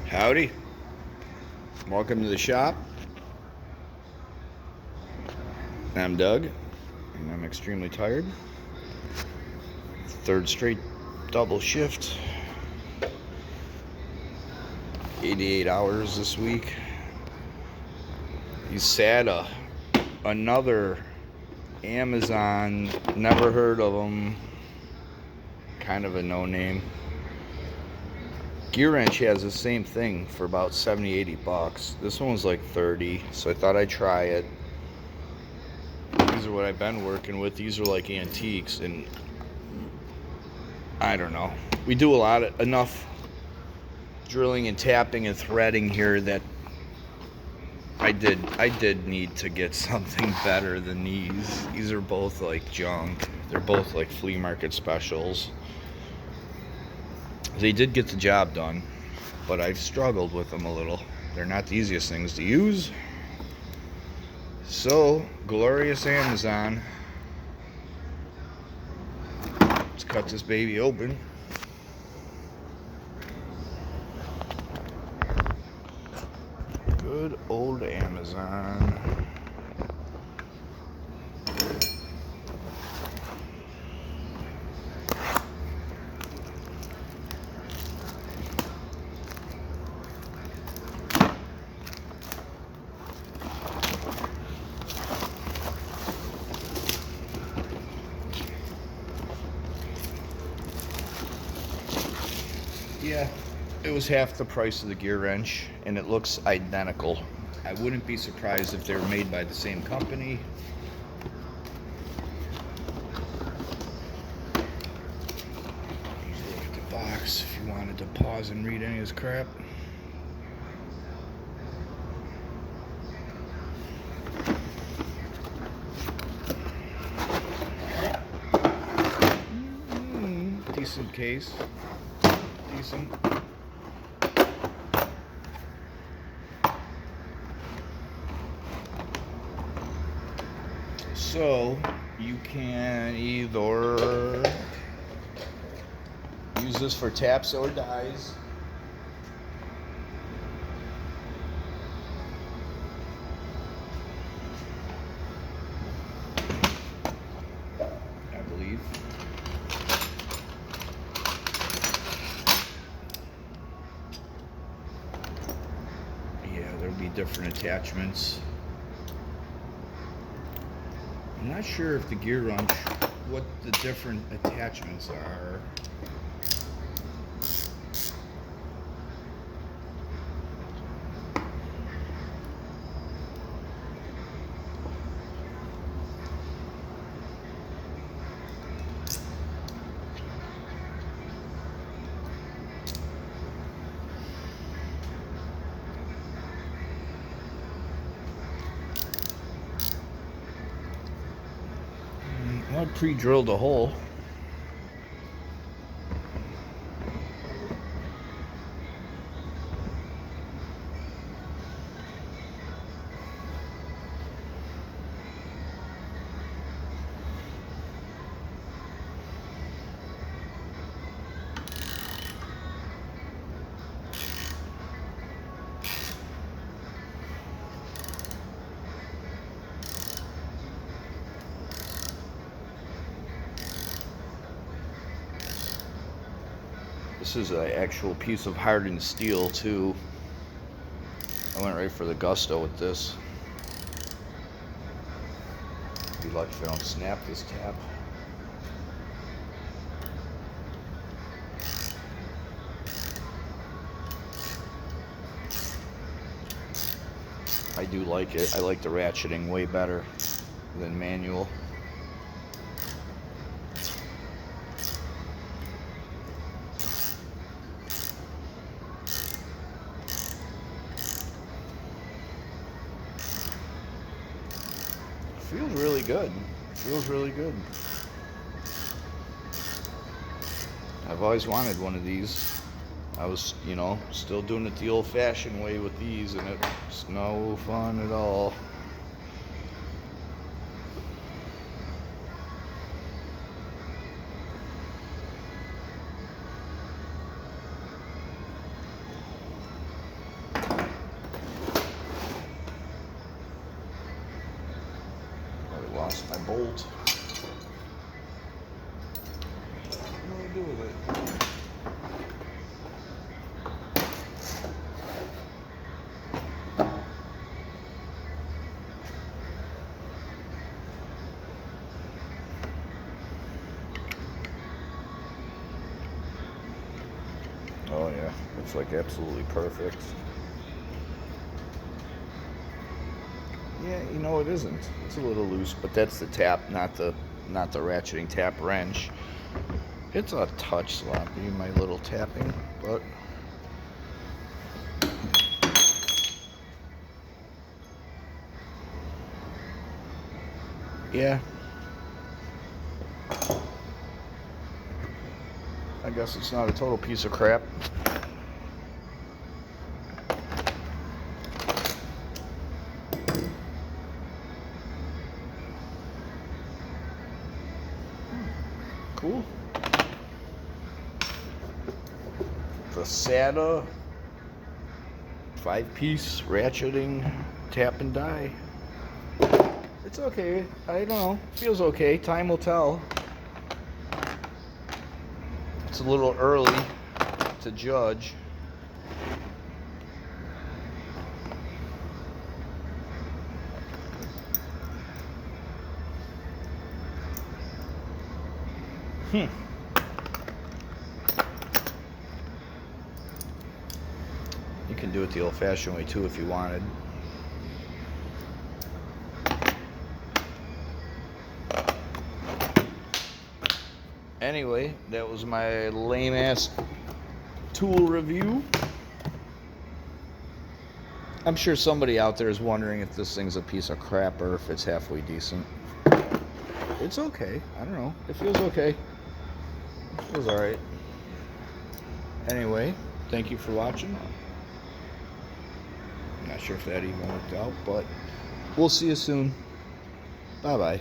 Howdy. Welcome to the shop. I'm Doug, and I'm extremely tired. Third straight double shift. 88 hours this week. He's sata. Another Amazon, never heard of him. Kind of a no-name. Gear wrench has the same thing for about 70, 80 bucks. This one was like 30, so I thought I'd try it. These are what I've been working with. These are like antiques, and I don't know. We do enough drilling and tapping and threading here that I did need to get something better than these. These are both like junk. They're both like flea market specials. They did get the job done, but I've struggled with them a little. They're not the easiest things to use. So, glorious Amazon. Let's cut this baby open. Good old Amazon. Yeah, it was half the price of the gear wrench, and it looks identical. I wouldn't be surprised if they were made by the same company. Look at the box if you wanted to pause and read any of this crap. Decent case. Decent. So you can either use this for taps or dies. I believe. Yeah, there'll be different attachments. I'm not sure if the gear wrench, what the different attachments are. I pre-drilled a hole. This is an actual piece of hardened steel too. I went right for the gusto with this. Be lucky if I don't snap this tab. I do like it. I like the ratcheting way better than manual. Feels really good. Feels really good. I've always wanted one of these. I was, still doing it the old-fashioned way with these, and it's no fun at all. It's like absolutely perfect. Yeah, you know it isn't. It's a little loose, but that's the tap, not the ratcheting tap wrench. It's a touch sloppy, my little tapping, but yeah. I guess it's not a total piece of crap. Cool. The SATA 5-piece ratcheting tap and die. It's okay. I don't know. Feels okay. Time will tell. It's a little early to judge. You can do it the old-fashioned way too if you wanted. Anyway, that was my lame-ass tool review. I'm sure somebody out there is wondering if this thing's a piece of crap or if it's halfway decent. It's okay. I don't know. It feels okay. It feels alright. Anyway, thank you for watching. I'm not sure if that even worked out, but we'll see you soon. Bye-bye.